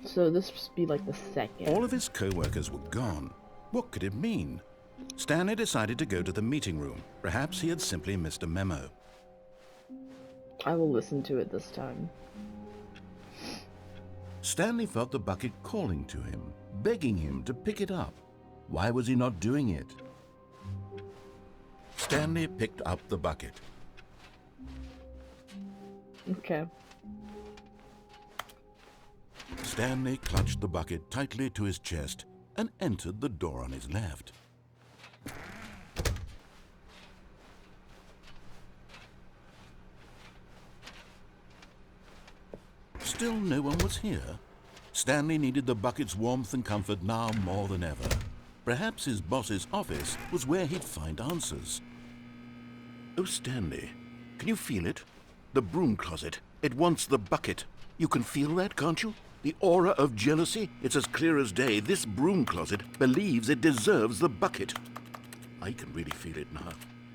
So this must be like the second. All of his co-workers were gone. What could it mean? Stanley decided to go to the meeting room. Perhaps he had simply missed a memo. I will listen to it this time. Stanley felt the bucket calling to him, begging him to pick it up. Why was he not doing it? Stanley picked up the bucket. Okay. Stanley clutched the bucket tightly to his chest and entered the door on his left. Still no one was here. Stanley needed the bucket's warmth and comfort now more than ever. Perhaps his boss's office was where he'd find answers. Oh, Stanley, can you feel it? The broom closet. It wants the bucket. You can feel that, can't you? The aura of jealousy? It's as clear as day. This broom closet believes it deserves the bucket. I can really feel it now.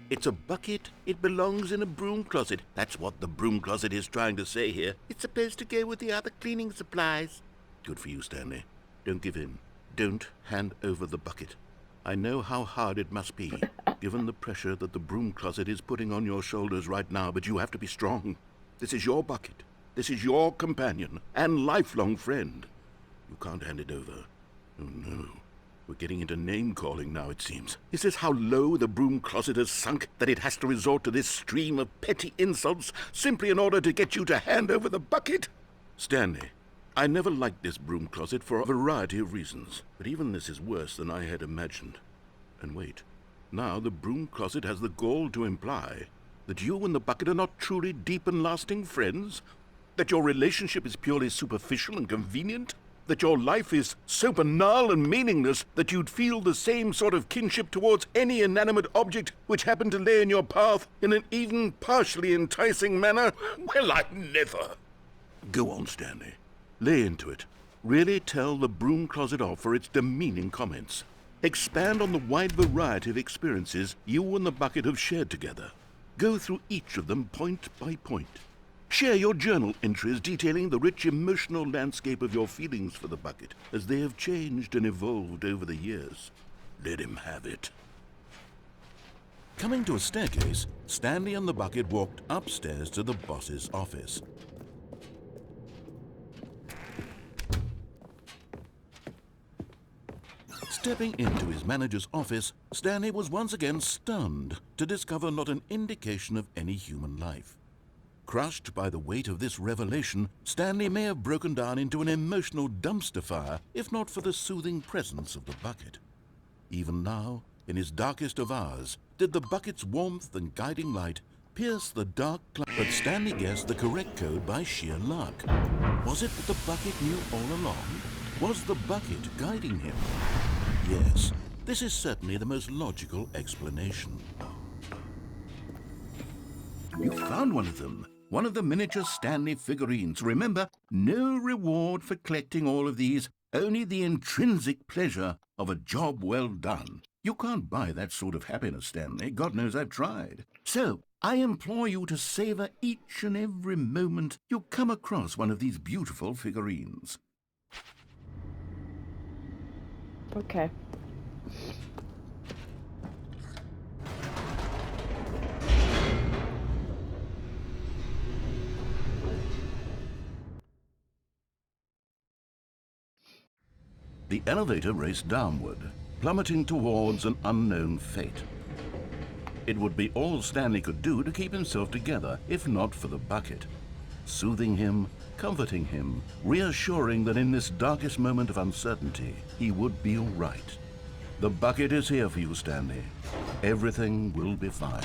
It's a bucket. It belongs in a broom closet. That's what the broom closet is trying to say here. It's supposed to go with the other cleaning supplies. Good for you, Stanley. Don't give in. Don't hand over the bucket. I know how hard it must be, given the pressure that the broom closet is putting on your shoulders right now, but you have to be strong. This is your bucket. This is your companion and lifelong friend. You can't hand it over. Oh, no. We're getting into name-calling now, it seems. Is this how low the broom closet has sunk, that it has to resort to this stream of petty insults simply in order to get you to hand over the bucket? Stanley, I never liked this broom closet for a variety of reasons, but even this is worse than I had imagined. And wait, now the broom closet has the gall to imply that you and the bucket are not truly deep and lasting friends? That your relationship is purely superficial and convenient? That your life is so banal and meaningless that you'd feel the same sort of kinship towards any inanimate object which happened to lay in your path in an even partially enticing manner? Well, I never. Go on, Stanley. Lay into it. Really tell the broom closet off for its demeaning comments. Expand on the wide variety of experiences you and the bucket have shared together. Go through each of them point by point. Share your journal entries detailing the rich emotional landscape of your feelings for the bucket as they have changed and evolved over the years. Let him have it. Coming to a staircase, Stanley and the bucket walked upstairs to the boss's office. Stepping into his manager's office, Stanley was once again stunned to discover not an indication of any human life. Crushed by the weight of this revelation, Stanley may have broken down into an emotional dumpster fire if not for the soothing presence of the bucket. Even now, in his darkest of hours, did the bucket's warmth and guiding light pierce the dark cloud. But Stanley guessed the correct code by sheer luck. Was it that the bucket knew all along? Was the bucket guiding him? Yes, this is certainly the most logical explanation. You found one of them. One of the miniature Stanley figurines. Remember, no reward for collecting all of these, only the intrinsic pleasure of a job well done. You can't buy that sort of happiness, Stanley. God knows I've tried. So, I implore you to savor each and every moment you come across one of these beautiful figurines. Okay. The elevator raced downward, plummeting towards an unknown fate. It would be all Stanley could do to keep himself together, if not for the bucket. Soothing him, comforting him, reassuring that in this darkest moment of uncertainty, he would be all right. The bucket is here for you, Stanley. Everything will be fine.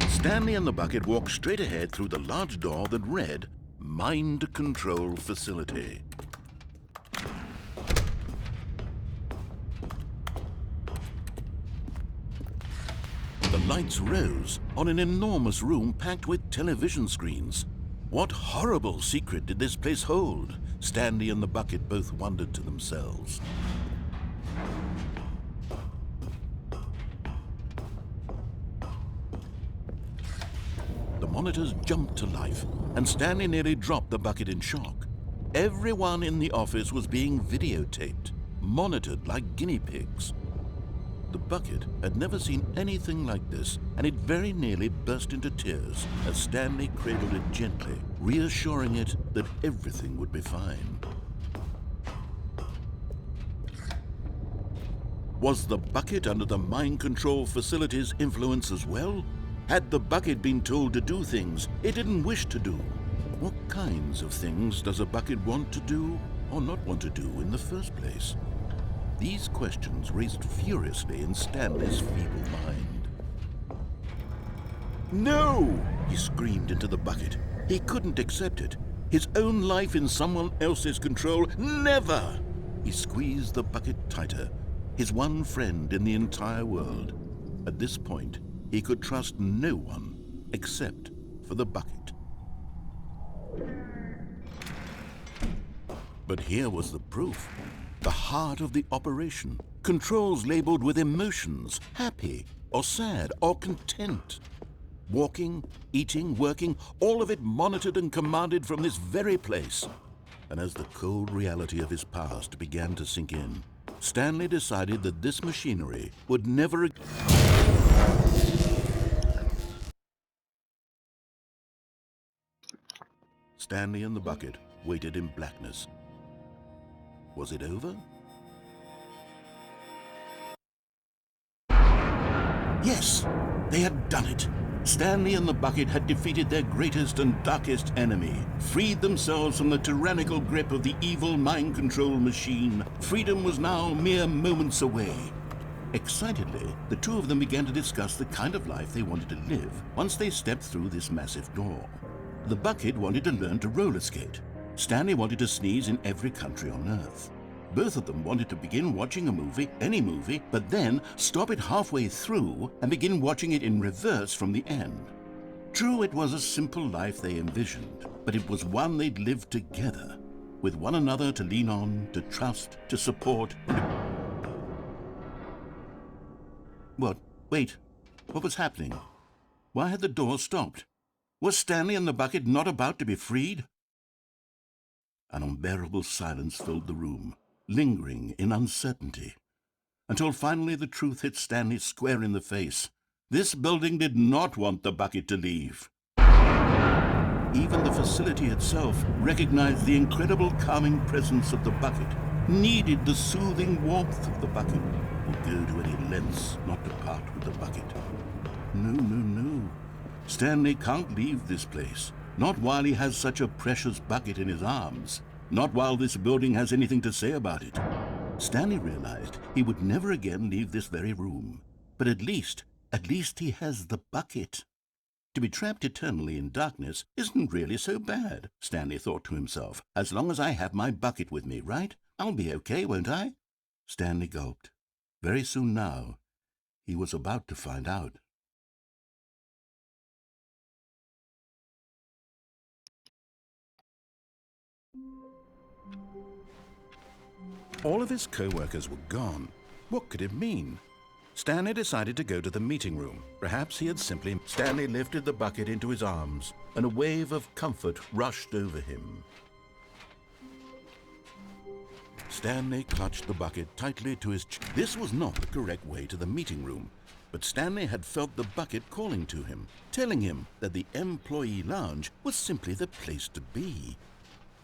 Stanley and the bucket walked straight ahead through the large door that read, Mind Control Facility. The lights rose on an enormous room packed with television screens. What horrible secret did this place hold? Stanley and the bucket both wondered to themselves. The monitors jumped to life, and Stanley nearly dropped the bucket in shock. Everyone in the office was being videotaped, monitored like guinea pigs. The bucket had never seen anything like this, and it very nearly burst into tears as Stanley cradled it gently, reassuring it that everything would be fine. Was the bucket under the mind control facility's influence as well? Had the bucket been told to do things it didn't wish to do? What kinds of things does a bucket want to do or not want to do in the first place? These questions raced furiously in Stanley's feeble mind. No! He screamed into the bucket. He couldn't accept it. His own life in someone else's control, never! He squeezed the bucket tighter, his one friend in the entire world. At this point, he could trust no one except for the bucket. But here was the proof. The heart of the operation. Controls labeled with emotions, happy or sad or content. Walking, eating, working, all of it monitored and commanded from this very place. And as the cold reality of his past began to sink in, Stanley decided that this machinery would never... Stanley and the bucket waited in blackness. Was it over? Yes, they had done it. Stanley and the bucket had defeated their greatest and darkest enemy, freed themselves from the tyrannical grip of the evil mind control machine. Freedom was now mere moments away. Excitedly, the two of them began to discuss the kind of life they wanted to live once they stepped through this massive door. The bucket wanted to learn to roller skate. Stanley wanted to sneeze in every country on Earth. Both of them wanted to begin watching a movie, any movie, but then stop it halfway through and begin watching it in reverse from the end. True, it was a simple life they envisioned, but it was one they'd lived together, with one another to lean on, to trust, to support. What? Wait. What was happening? Why had the door stopped? Was Stanley and the bucket not about to be freed? An unbearable silence filled the room, lingering in uncertainty, until finally the truth hit Stanley square in the face. This building did not want the bucket to leave. Even the facility itself recognized the incredible calming presence of the bucket, needed the soothing warmth of the bucket, would go to any lengths not to part with the bucket. No. Stanley can't leave this place. Not while he has such a precious bucket in his arms. Not while this building has anything to say about it. Stanley realized he would never again leave this very room. But at least he has the bucket. To be trapped eternally in darkness isn't really so bad, Stanley thought to himself. As long as I have my bucket with me, right? I'll be okay, won't I? Stanley gulped. Very soon now, he was about to find out. All of his co-workers were gone. What could it mean? Stanley decided to go to the meeting room. Perhaps he had simply... Stanley lifted the bucket into his arms, and a wave of comfort rushed over him. Stanley clutched the bucket tightly to his chest. This was not the correct way to the meeting room, but Stanley had felt the bucket calling to him, telling him that the employee lounge was simply the place to be.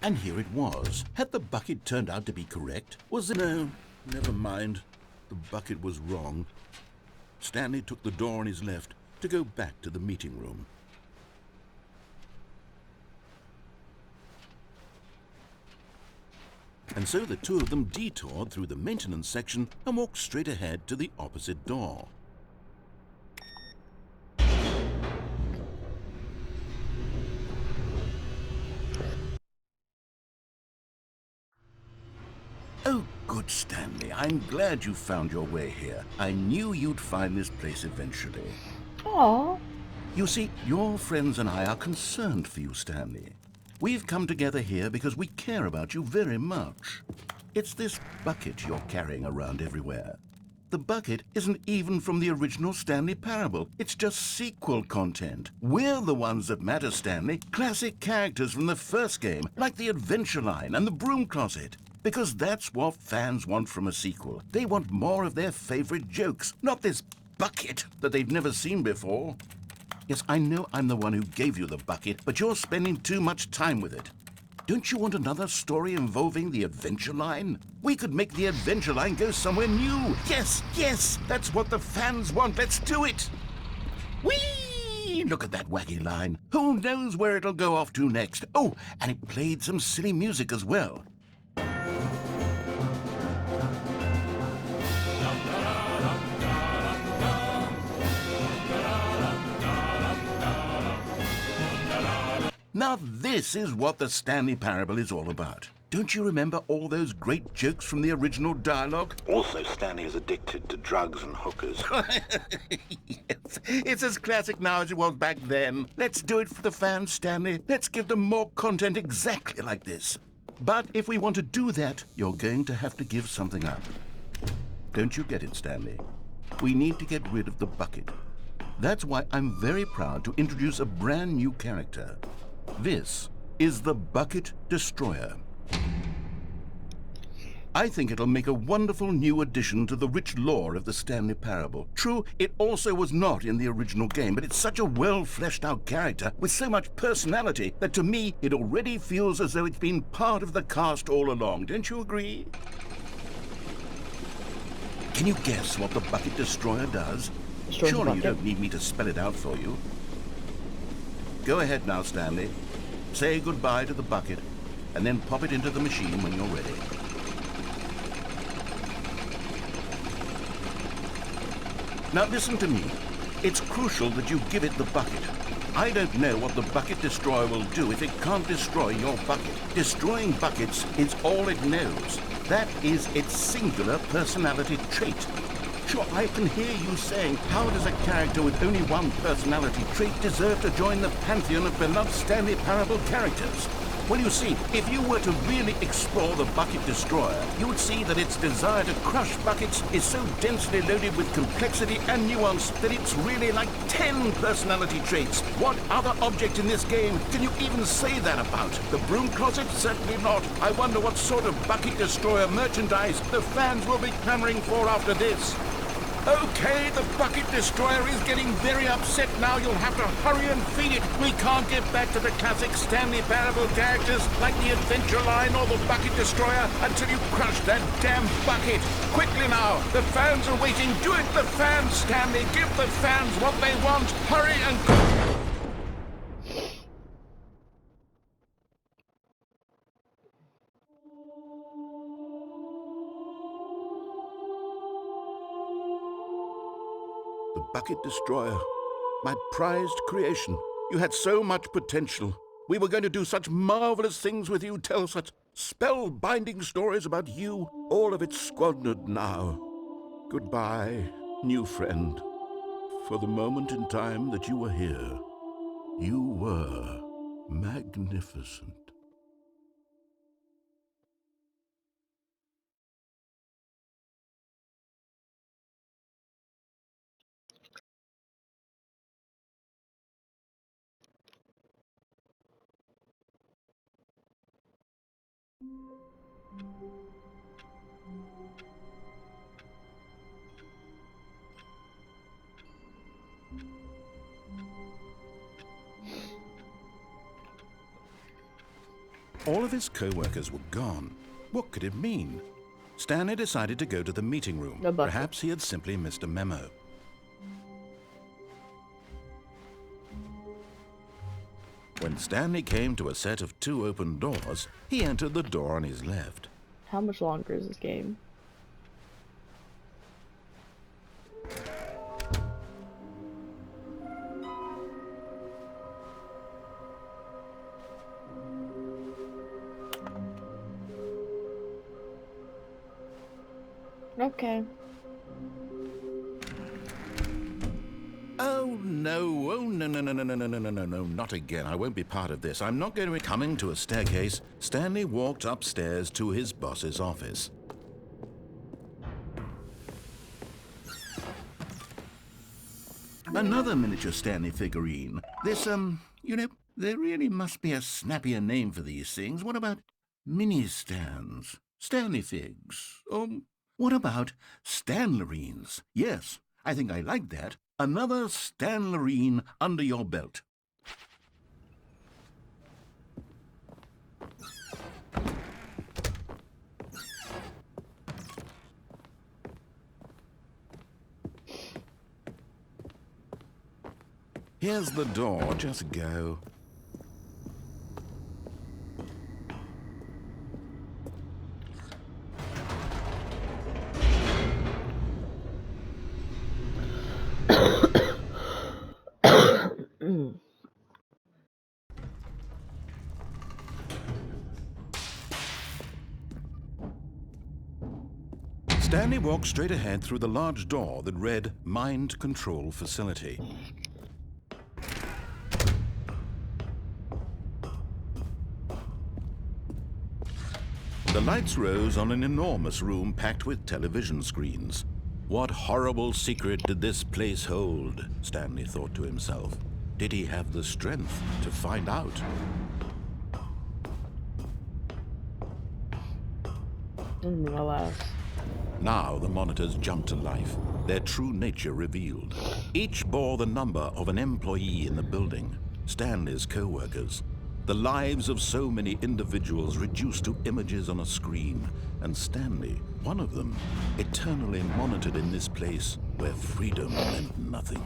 And here it was. Had the bucket turned out to be correct? Was it... No, never mind. The bucket was wrong. Stanley took the door on his left to go back to the meeting room. And so the two of them detoured through the maintenance section and walked straight ahead to the opposite door. Oh, good, Stanley. I'm glad you found your way here. I knew you'd find this place eventually. Aww. You see, your friends and I are concerned for you, Stanley. We've come together here because we care about you very much. It's this bucket you're carrying around everywhere. The bucket isn't even from the original Stanley Parable. It's just sequel content. We're the ones that matter, Stanley. Classic characters from the first game, like the Adventure Line and the Broom Closet. Because that's what fans want from a sequel. They want more of their favorite jokes, not this bucket that they've never seen before. Yes, I know I'm the one who gave you the bucket, but you're spending too much time with it. Don't you want another story involving the Adventure Line? We could make the Adventure Line go somewhere new. Yes, yes, that's what the fans want. Let's do it. Whee! Look at that wacky line. Who knows where it'll go off to next? Oh, and it played some silly music as well. Now this is what the Stanley Parable is all about. Don't you remember all those great jokes from the original dialogue? Also, Stanley is addicted to drugs and hookers. Yes, it's as classic now as it was back then. Let's do it for the fans, Stanley. Let's give them more content exactly like this. But if we want to do that, you're going to have to give something up. Don't you get it, Stanley? We need to get rid of the bucket. That's why I'm very proud to introduce a brand new character. This is the Bucket Destroyer. I think it'll make a wonderful new addition to the rich lore of the Stanley Parable. True, it also was not in the original game, but it's such a well-fleshed-out character with so much personality that to me it already feels as though it's been part of the cast all along. Don't you agree? Can you guess what the Bucket Destroyer does? Surely you don't need me to spell it out for you. Go ahead now, Stanley. Say goodbye to the bucket, and then pop it into the machine when you're ready. Now listen to me. It's crucial that you give it the bucket. I don't know what the Bucket Destroyer will do if it can't destroy your bucket. Destroying buckets is all it knows. That is its singular personality trait. Sure, I can hear you saying, how does a character with only one personality trait deserve to join the pantheon of beloved Stanley Parable characters? Well, you see, if you were to really explore the Bucket Destroyer, you would see that its desire to crush buckets is so densely loaded with complexity and nuance that it's really like 10 personality traits. What other object in this game can you even say that about? The Broom Closet? Certainly not. I wonder what sort of Bucket Destroyer merchandise the fans will be clamoring for after this. Okay, the Bucket Destroyer is getting very upset now. You'll have to hurry and feed it. We can't get back to the classic Stanley Parable characters like the Adventure Line or the Bucket Destroyer until you crush that damn bucket. Quickly now, the fans are waiting. Do it, the fans, Stanley. Give the fans what they want. Hurry and... The Bucket Destroyer, my prized creation. You had so much potential. We were going to do such marvelous things with you, tell such spell-binding stories about you. All of it squandered now. Goodbye, new friend. For the moment in time that you were here, you were magnificent. All of his co-workers were gone. What could it mean? Stanley decided to go to the meeting room. Perhaps he had simply missed a memo. When Stanley came to a set of 2 open doors, he entered the door on his left. How much longer is this game? Okay. Oh no, oh no, no, no, no, no, no, no, no, no, no, not again. I won't be part of this. I'm not going to be coming to a staircase. Stanley walked upstairs to his boss's office. Another miniature Stanley figurine. This, there really must be a snappier name for these things. What about mini-stands? Stanley figs? What about Stanlerines? Yes, I think I like that. Another Stanlerine under your belt. Here's the door. Just go. Stanley walked straight ahead through the large door that read Mind Control Facility. The lights rose on an enormous room packed with television screens. What horrible secret did this place hold? Stanley thought to himself. Did he have the strength to find out? Alas. Now the monitors jumped to life, their true nature revealed. Each bore the number of an employee in the building, Stanley's co-workers. The lives of so many individuals reduced to images on a screen, and Stanley, one of them, eternally monitored in this place where freedom meant nothing.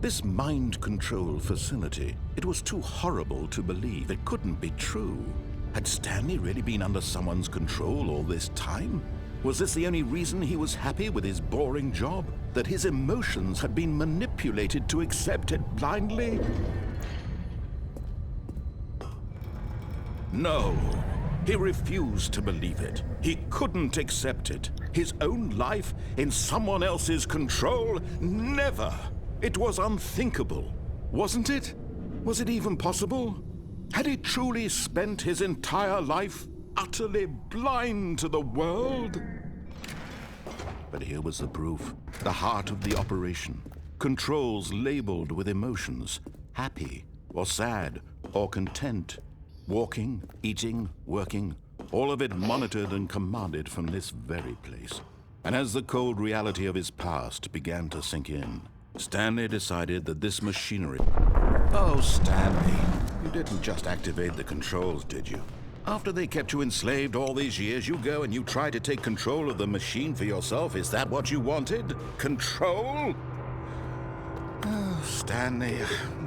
This mind control facility, it was too horrible to believe. It couldn't be true. Had Stanley really been under someone's control all this time? Was this the only reason he was happy with his boring job? That his emotions had been manipulated to accept it blindly? No, he refused to believe it. He couldn't accept it. His own life in someone else's control? Never! It was unthinkable, wasn't it? Was it even possible? Had he truly spent his entire life utterly blind to the world? But here was the proof. The heart of the operation. Controls labeled with emotions. Happy, or sad, or content. Walking, eating, working. All of it monitored and commanded from this very place. And as the cold reality of his past began to sink in, Stanley decided that this machinery... Oh, Stanley, you didn't just activate the controls, did you? After they kept you enslaved all these years, you go and you try to take control of the machine for yourself. Is that what you wanted? Control? Oh, Stanley,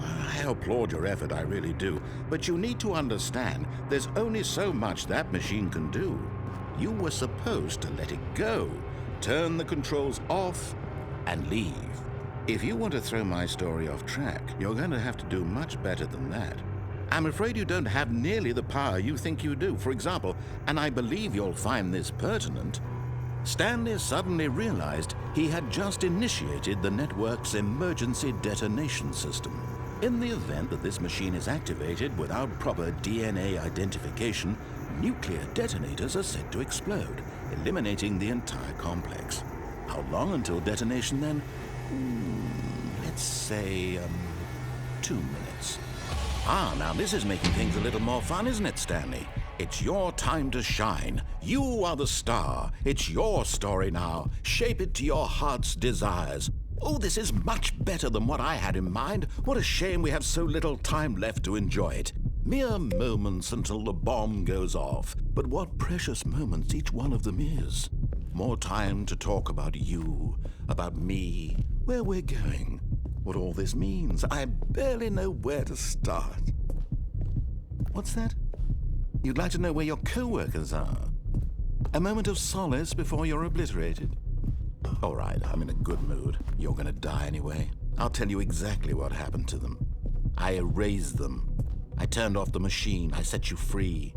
I applaud your effort, I really do. But you need to understand, there's only so much that machine can do. You were supposed to let it go, turn the controls off, and leave. If you want to throw my story off track, you're going to have to do much better than that. I'm afraid you don't have nearly the power you think you do. For example, and I believe you'll find this pertinent, Stanley suddenly realized he had just initiated the network's emergency detonation system. In the event that this machine is activated without proper DNA identification, nuclear detonators are said to explode, eliminating the entire complex. How long until detonation then? Let's say, 2 minutes. Now this is making things a little more fun, isn't it, Stanley? It's your time to shine. You are the star. It's your story now. Shape it to your heart's desires. Oh, this is much better than what I had in mind. What a shame we have so little time left to enjoy it. Mere moments until the bomb goes off. But what precious moments each one of them is. More time to talk about you, about me, where we're going, what all this means. I barely know where to start. What's that? You'd like to know where your co-workers are? A moment of solace before you're obliterated? All right, I'm in a good mood. You're gonna die anyway. I'll tell you exactly what happened to them. I erased them. I turned off the machine. I set you free.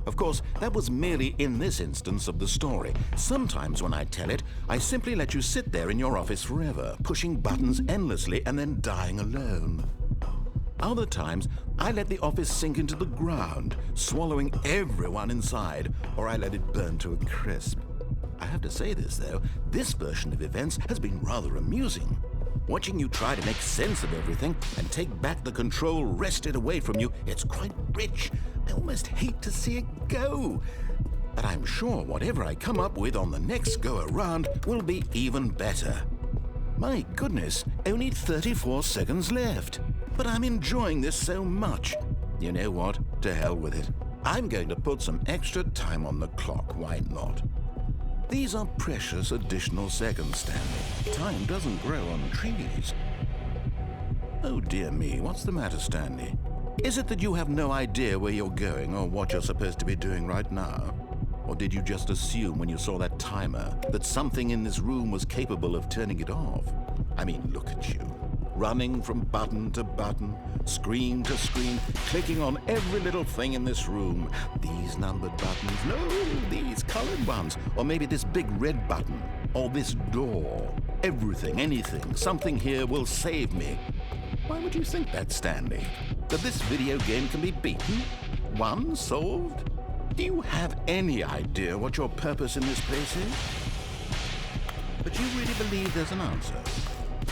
Of course, that was merely in this instance of the story. Sometimes when I tell it, I simply let you sit there in your office forever, pushing buttons endlessly and then dying alone. Other times, I let the office sink into the ground, swallowing everyone inside, or I let it burn to a crisp. I have to say this, though. This version of events has been rather amusing. Watching you try to make sense of everything and take back the control wrested away from you, it's quite rich. I almost hate to see it go. But I'm sure whatever I come up with on the next go-around will be even better. My goodness, only 34 seconds left. But I'm enjoying this so much. You know what? To hell with it. I'm going to put some extra time on the clock, why not? These are precious additional seconds, Stanley. Time doesn't grow on trees. Oh dear me, what's the matter, Stanley? Is it that you have no idea where you're going or what you're supposed to be doing right now? Or did you just assume when you saw that timer that something in this room was capable of turning it off? I mean, look at you. Running from button to button, screen to screen, clicking on every little thing in this room. These numbered buttons, no, these colored ones. Or maybe this big red button, or this door. Everything, anything, something here will save me. Why would you think that, Stanley? That this video game can be beaten? Won? Solved? Do you have any idea what your purpose in this place is? But you really believe there's an answer?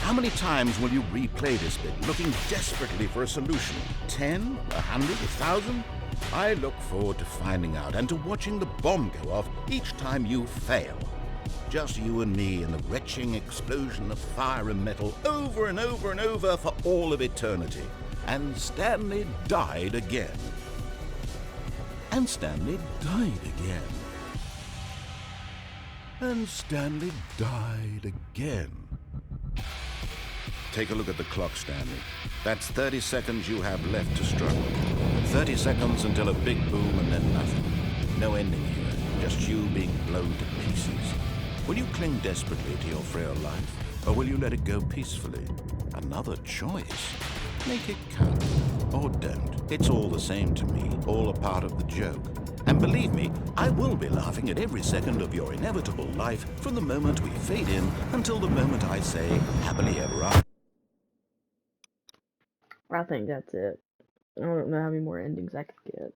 How many times will you replay this bit, looking desperately for a solution? 10? 100? 1,000? I look forward to finding out and to watching the bomb go off each time you fail. Just you and me and the retching explosion of fire and metal over and over and over for all of eternity. And Stanley died again. And Stanley died again. And Stanley died again. Take a look at the clock, Stanley. That's 30 seconds you have left to struggle. 30 seconds until a big boom and then nothing. No ending here, just you being blown to pieces. Will you cling desperately to your frail life, or will you let it go peacefully? Another choice. Make it count, or don't. It's all the same to me, all a part of the joke. And believe me, I will be laughing at every second of your inevitable life from the moment we fade in until the moment I say, happily ever after. I think that's it. I don't know how many more endings I could get.